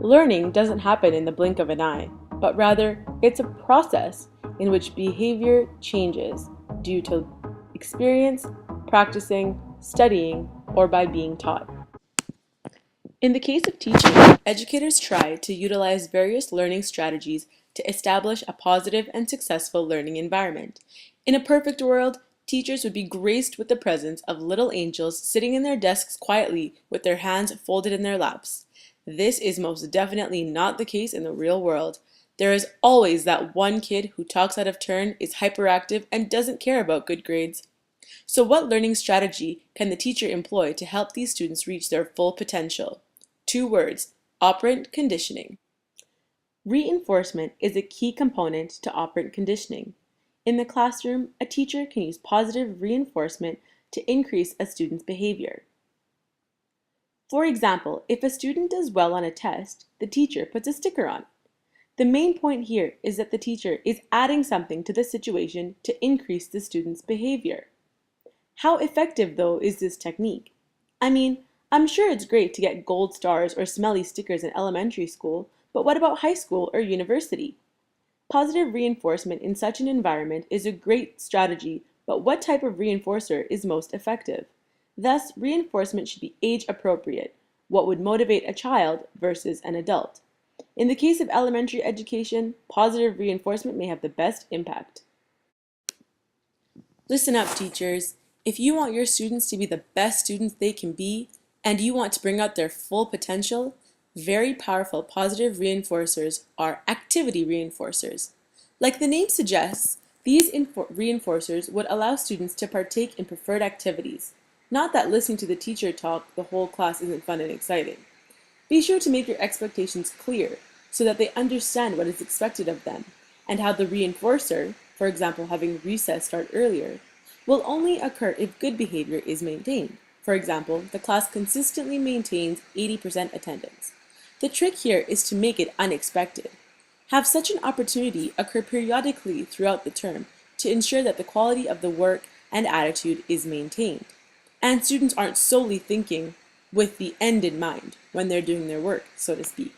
Learning doesn't happen in the blink of an eye, but rather it's a process in which behavior changes due to experience, practicing, studying, or by being taught. In the case of teaching, educators try to utilize various learning strategies to establish a positive and successful learning environment. In a perfect world, teachers would be graced with the presence of little angels sitting in their desks quietly with their hands folded in their laps. This is most definitely not the case in the real world. There is always that one kid who talks out of turn, is hyperactive, and doesn't care about good grades. So what learning strategy can the teacher employ to help these students reach their full potential? 2 words: operant conditioning. Reinforcement is a key component to operant conditioning. In the classroom, a teacher can use positive reinforcement to increase a student's behavior. For example, if a student does well on a test, the teacher puts a sticker on. The main point here is that the teacher is adding something to the situation to increase the student's behavior. How effective, though, is this technique? I mean, I'm sure it's great to get gold stars or smelly stickers in elementary school, but what about high school or university? Positive reinforcement in such an environment is a great strategy, but what type of reinforcer is most effective? Thus, reinforcement should be age appropriate, what would motivate a child versus an adult. In the case of elementary education, positive reinforcement may have the best impact. Listen up, teachers. If you want your students to be the best students they can be, and you want to bring out their full potential, very powerful positive reinforcers are activity reinforcers. Like the name suggests, these reinforcers would allow students to partake in preferred activities. Not that listening to the teacher talk the whole class isn't fun and exciting. Be sure to make your expectations clear so that they understand what is expected of them, and how the reinforcer, for example having recess start earlier, will only occur if good behavior is maintained. For example, the class consistently maintains 80% attendance. The trick here is to make it unexpected. Have such an opportunity occur periodically throughout the term to ensure that the quality of the work and attitude is maintained, and students aren't solely thinking with the end in mind when they're doing their work, so to speak.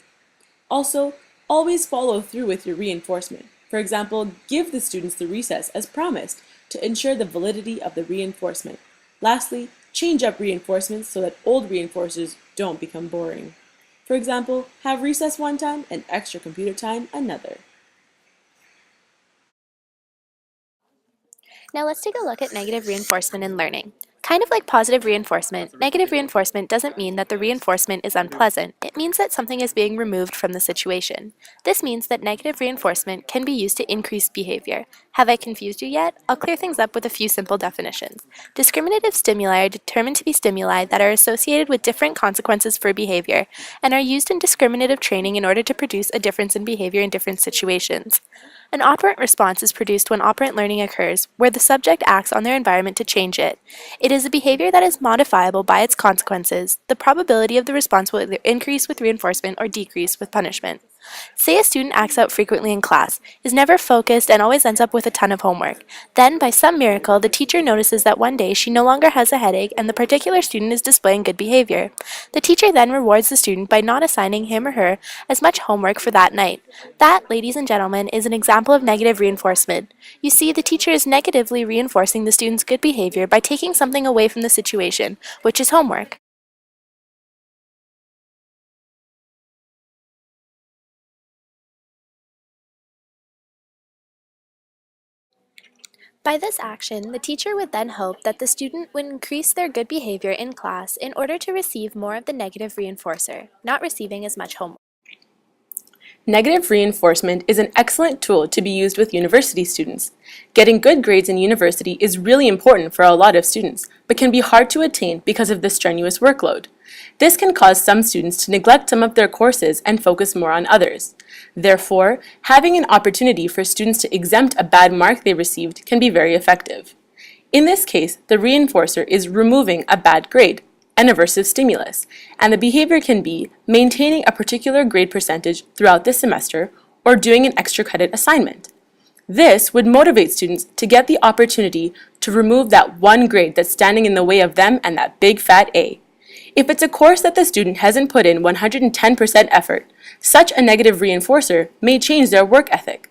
Also, always follow through with your reinforcement. For example, give the students the recess as promised to ensure the validity of the reinforcement. Lastly, change up reinforcements so that old reinforcers don't become boring. For example, have recess one time and extra computer time another. Now let's take a look at negative reinforcement in learning. Kind of like positive reinforcement, negative reinforcement doesn't mean that the reinforcement is unpleasant. It means that something is being removed from the situation. This means that negative reinforcement can be used to increase behavior. Have I confused you yet? I'll clear things up with a few simple definitions. Discriminative stimuli are determined to be stimuli that are associated with different consequences for behavior and are used in discriminative training in order to produce a difference in behavior in different situations. An operant response is produced when operant learning occurs, where the subject acts on their environment to change it. It is a behavior that is modifiable by its consequences. The probability of the response will either increase with reinforcement or decrease with punishment. Say a student acts out frequently in class, is never focused, and always ends up with a ton of homework. Then, by some miracle, the teacher notices that one day she no longer has a headache and the particular student is displaying good behavior. The teacher then rewards the student by not assigning him or her as much homework for that night. That, ladies and gentlemen, is an example of negative reinforcement. You see, the teacher is negatively reinforcing the student's good behavior by taking something away from the situation, which is homework. By this action, the teacher would then hope that the student would increase their good behavior in class in order to receive more of the negative reinforcer, not receiving as much homework. Negative reinforcement is an excellent tool to be used with university students. Getting good grades in university is really important for a lot of students, but can be hard to attain because of the strenuous workload. This can cause some students to neglect some of their courses and focus more on others. Therefore, having an opportunity for students to exempt a bad mark they received can be very effective. In this case, the reinforcer is removing a bad grade, an aversive stimulus, and the behavior can be maintaining a particular grade percentage throughout the semester or doing an extra credit assignment. This would motivate students to get the opportunity to remove that one grade that's standing in the way of them and that big fat A. If it's a course that the student hasn't put in 110% effort, such a negative reinforcer may change their work ethic.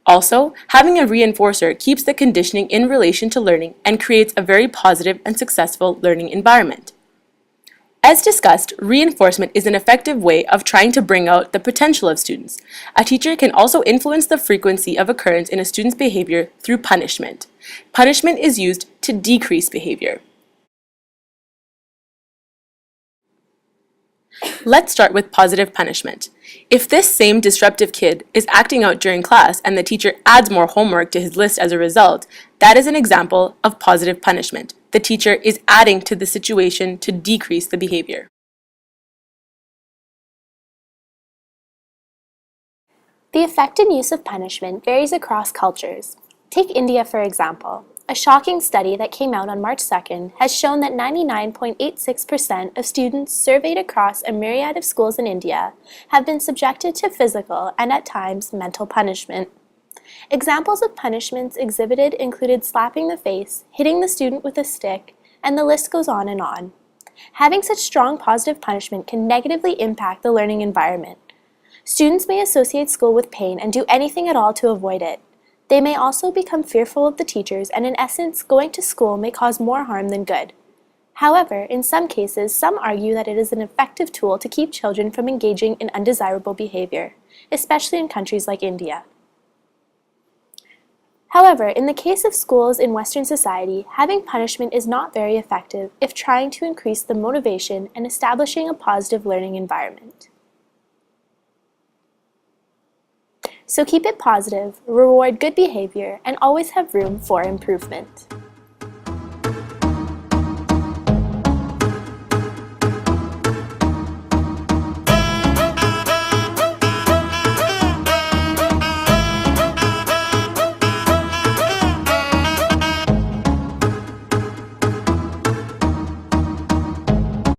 Also, having a reinforcer keeps the conditioning in relation to learning and creates a very positive and successful learning environment. As discussed, reinforcement is an effective way of trying to bring out the potential of students. A teacher can also influence the frequency of occurrence in a student's behavior through punishment. Punishment is used to decrease behavior. Let's start with positive punishment. If this same disruptive kid is acting out during class and the teacher adds more homework to his list as a result, that is an example of positive punishment. The teacher is adding to the situation to decrease the behavior. The effect and use of punishment varies across cultures. Take India for example. A shocking study that came out on March 2nd has shown that 99.86% of students surveyed across a myriad of schools in India have been subjected to physical and at times mental punishment. Examples of punishments exhibited included slapping the face, hitting the student with a stick, and the list goes on and on. Having such strong positive punishment can negatively impact the learning environment. Students may associate school with pain and do anything at all to avoid it. They may also become fearful of the teachers, and in essence, going to school may cause more harm than good. However, in some cases, some argue that it is an effective tool to keep children from engaging in undesirable behavior, especially in countries like India. However, in the case of schools in Western society, having punishment is not very effective if trying to increase the motivation and establishing a positive learning environment. So keep it positive, reward good behavior, and always have room for improvement.